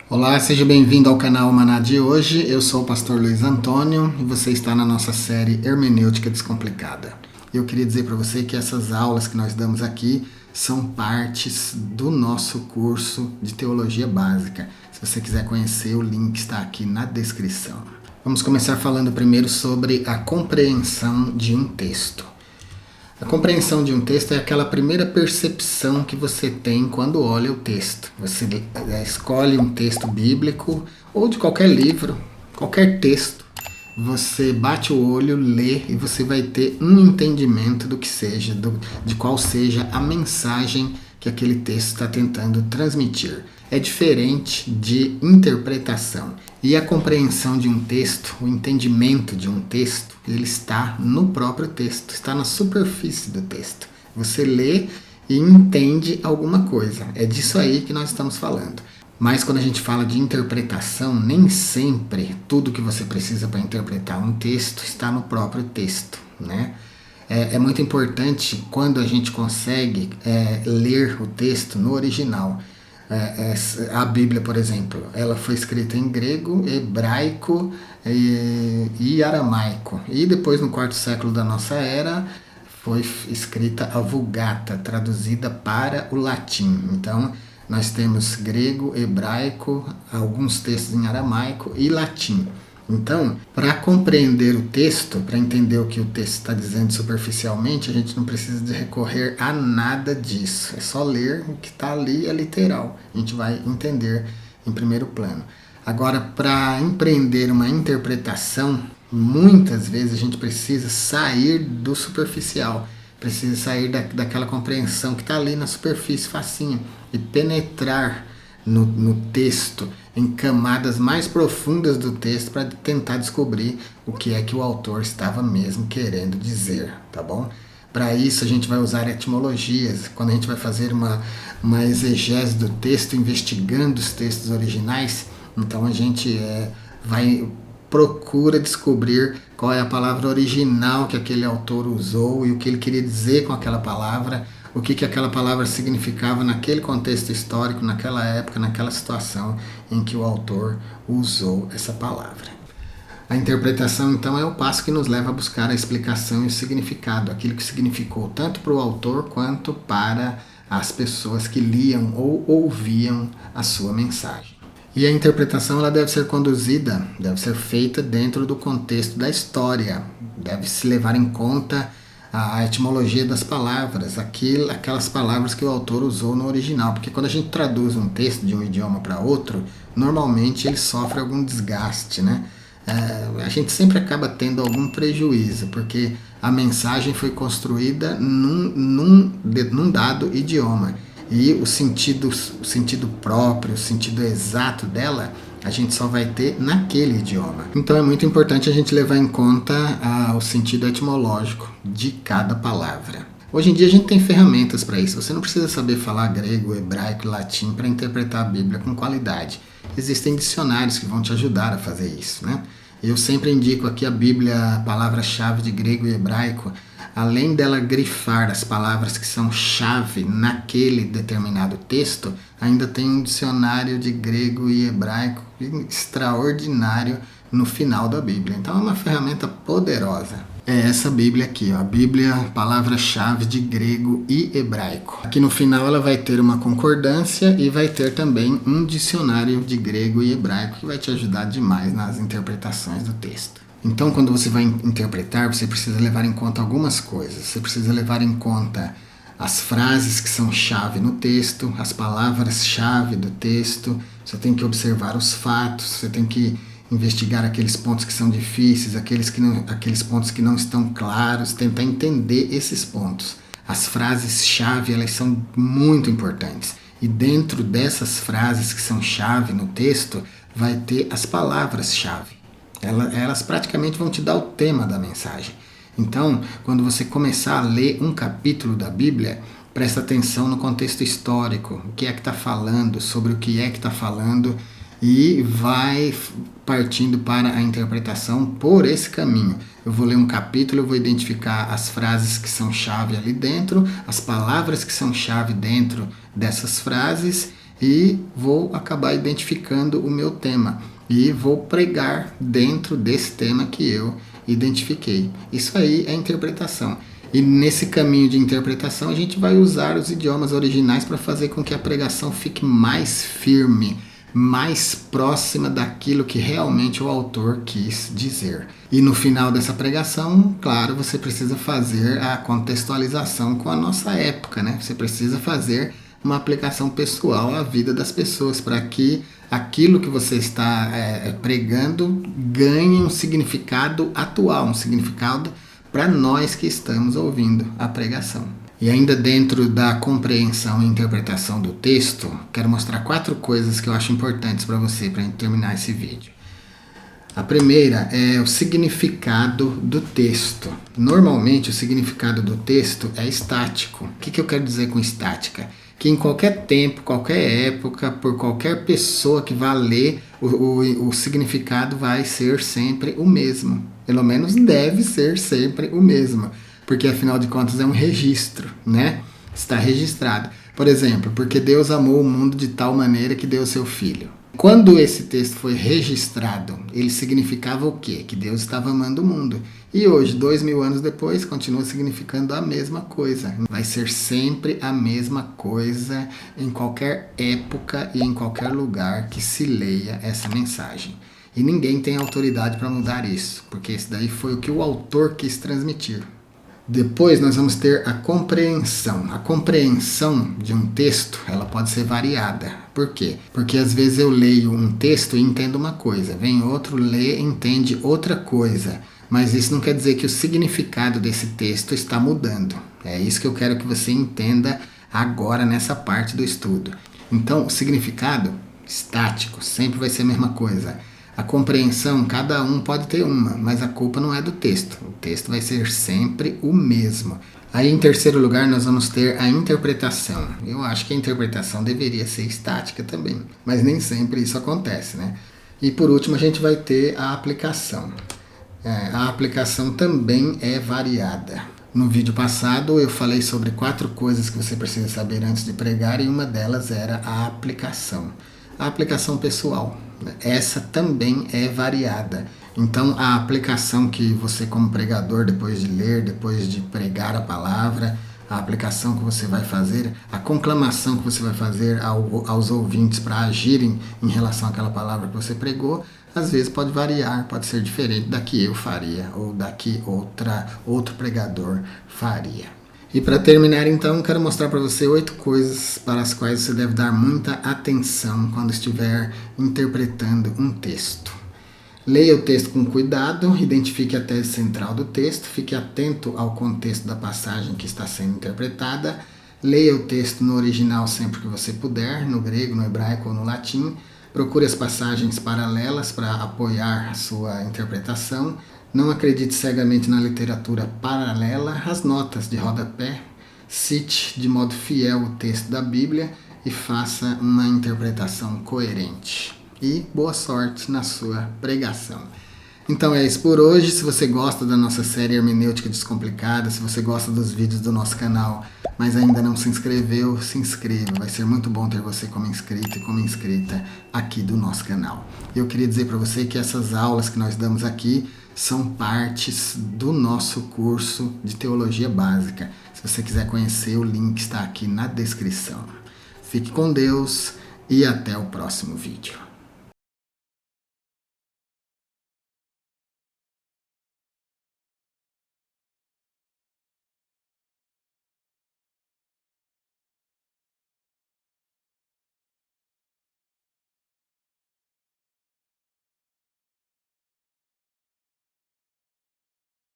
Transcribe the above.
Olá, seja bem-vindo ao canal Maná de hoje. Eu sou o pastor Luiz Antônio e você está na nossa série Hermenêutica Descomplicada. Eu queria dizer para você que essas aulas que nós damos aqui são partes do nosso curso de Teologia Básica. Se você quiser conhecer, o link está aqui na descrição. Vamos começar falando primeiro sobre a compreensão de um texto. A compreensão de um texto é aquela primeira percepção que você tem quando olha o texto. Você escolhe um texto bíblico ou de qualquer livro, qualquer texto. Você bate o olho, lê e você vai ter um entendimento do que seja, de qual seja a mensagem que aquele texto está tentando transmitir. É diferente de interpretação. E a compreensão de um texto, o entendimento de um texto, ele está no próprio texto, está na superfície do texto. Você lê e entende alguma coisa. É disso aí que nós estamos falando. Mas quando a gente fala de interpretação, nem sempre tudo que você precisa para interpretar um texto está no próprio texto, né? É muito importante quando a gente consegue ler o texto no original. A Bíblia, por exemplo, ela foi escrita em grego, hebraico e aramaico. E depois, no quarto século da nossa era, foi escrita a Vulgata, traduzida para o latim. Então, nós temos grego, hebraico, alguns textos em aramaico e latim. Então, para compreender o texto, para entender o que o texto está dizendo superficialmente, a gente não precisa de recorrer a nada disso. É só ler o que está ali, é literal. A gente vai entender em primeiro plano. Agora, para empreender uma interpretação, muitas vezes a gente precisa sair do superficial. Precisa sair daquela compreensão que está ali na superfície, facinho, e penetrar no texto, em camadas mais profundas do texto para tentar descobrir o que é que o autor estava mesmo querendo dizer, tá bom? Para isso a gente vai usar etimologias, quando a gente vai fazer uma exegese do texto, investigando os textos originais, então a gente procura descobrir qual é a palavra original que aquele autor usou e o que ele queria dizer com aquela palavra, o que aquela palavra significava naquele contexto histórico, naquela época, naquela situação em que o autor usou essa palavra. A interpretação, então, é o passo que nos leva a buscar a explicação e o significado, aquilo que significou tanto para o autor quanto para as pessoas que liam ou ouviam a sua mensagem. E a interpretação ela deve ser conduzida, deve ser feita dentro do contexto da história, deve-se levar em conta a etimologia das palavras, aquelas palavras que o autor usou no original, porque quando a gente traduz um texto de um idioma para outro, normalmente ele sofre algum desgaste, né? A gente sempre acaba tendo algum prejuízo, porque a mensagem foi construída num dado idioma, e o sentido próprio, o sentido exato dela, a gente só vai ter naquele idioma. Então é muito importante a gente levar em conta o sentido etimológico de cada palavra. Hoje em dia a gente tem ferramentas para isso. Você não precisa saber falar grego, hebraico e latim para interpretar a Bíblia com qualidade. Existem dicionários que vão te ajudar a fazer isso, né? Eu sempre indico aqui a Bíblia, a palavra-chave de grego e hebraico. Além dela grifar as palavras que são chave naquele determinado texto, ainda tem um dicionário de grego e hebraico extraordinário no final da Bíblia. Então é uma ferramenta poderosa. É essa Bíblia aqui, ó, a Bíblia, palavra-chave de grego e hebraico. Aqui no final ela vai ter uma concordância e vai ter também um dicionário de grego e hebraico que vai te ajudar demais nas interpretações do texto. Então, quando você vai interpretar, você precisa levar em conta algumas coisas. Você precisa levar em conta as frases que são chave no texto, as palavras-chave do texto. Você tem que observar os fatos, você tem que investigar aqueles pontos que são difíceis, aqueles pontos que não estão claros, tentar entender esses pontos. As frases-chave, elas são muito importantes. E dentro dessas frases que são chave no texto, vai ter as palavras-chave. Elas praticamente vão te dar o tema da mensagem. Então, quando você começar a ler um capítulo da Bíblia, presta atenção no contexto histórico, o que é que está falando, sobre o que é que está falando, e vai partindo para a interpretação por esse caminho. Eu vou ler um capítulo, eu vou identificar as frases que são chave ali dentro, as palavras que são chave dentro dessas frases, e vou acabar identificando o meu tema e vou pregar dentro desse tema que eu identifiquei. Isso aí é interpretação. E nesse caminho de interpretação a gente vai usar os idiomas originais para fazer com que a pregação fique mais firme, mais próxima daquilo que realmente o autor quis dizer. E no final dessa pregação, claro, você precisa fazer a contextualização com a nossa época, né? Você precisa fazer uma aplicação pessoal à vida das pessoas para que aquilo que você está pregando ganhe um significado atual, um significado para nós que estamos ouvindo a pregação. E ainda dentro da compreensão e interpretação do texto, quero mostrar 4 coisas que eu acho importantes para você, para terminar esse vídeo. A primeira é o significado do texto. Normalmente o significado do texto é estático. O que eu quero dizer com estática? Que em qualquer tempo, qualquer época, por qualquer pessoa que vá ler, o significado vai ser sempre o mesmo. Pelo menos deve ser sempre o mesmo. Porque afinal de contas é um registro, né? Está registrado. Por exemplo, porque Deus amou o mundo de tal maneira que deu o seu Filho. Quando esse texto foi registrado, ele significava o quê? Que Deus estava amando o mundo. E hoje, 2000 anos depois, continua significando a mesma coisa. Vai ser sempre a mesma coisa em qualquer época e em qualquer lugar que se leia essa mensagem. E ninguém tem autoridade para mudar isso, porque esse daí foi o que o autor quis transmitir. Depois nós vamos ter a compreensão. A compreensão de um texto, ela pode ser variada. Por quê? Porque às vezes eu leio um texto e entendo uma coisa, vem outro, lê e entende outra coisa. Mas isso não quer dizer que o significado desse texto está mudando. É isso que eu quero que você entenda agora nessa parte do estudo. Então, o significado estático sempre vai ser a mesma coisa. A compreensão, cada um pode ter uma, mas a culpa não é do texto. O texto vai ser sempre o mesmo. Aí, em terceiro lugar, nós vamos ter a interpretação. Eu acho que a interpretação deveria ser estática também, mas nem sempre isso acontece, né? E por último, a gente vai ter a aplicação. A aplicação também é variada. No vídeo passado, eu falei sobre 4 coisas que você precisa saber antes de pregar e uma delas era a aplicação. A aplicação pessoal. Essa também é variada. Então, a aplicação que você como pregador, depois de ler, depois de pregar a palavra, a aplicação que você vai fazer, a conclamação que você vai fazer aos ouvintes para agirem em relação àquela palavra que você pregou, às vezes pode variar, pode ser diferente da que eu faria ou da que outro pregador faria. E para terminar, então, quero mostrar para você 8 coisas para as quais você deve dar muita atenção quando estiver interpretando um texto. Leia o texto com cuidado, identifique a tese central do texto, fique atento ao contexto da passagem que está sendo interpretada, leia o texto no original sempre que você puder, no grego, no hebraico ou no latim, procure as passagens paralelas para apoiar a sua interpretação. Não acredite cegamente na literatura paralela, as notas de rodapé, cite de modo fiel o texto da Bíblia e faça uma interpretação coerente. E boa sorte na sua pregação. Então é isso por hoje. Se você gosta da nossa série Hermenêutica Descomplicada, se você gosta dos vídeos do nosso canal, mas ainda não se inscreveu, se inscreva. Vai ser muito bom ter você como inscrito e como inscrita aqui do nosso canal. Eu queria dizer para você que essas aulas que nós damos aqui são partes do nosso curso de Teologia Básica. Se você quiser conhecer, o link está aqui na descrição. Fique com Deus e até o próximo vídeo.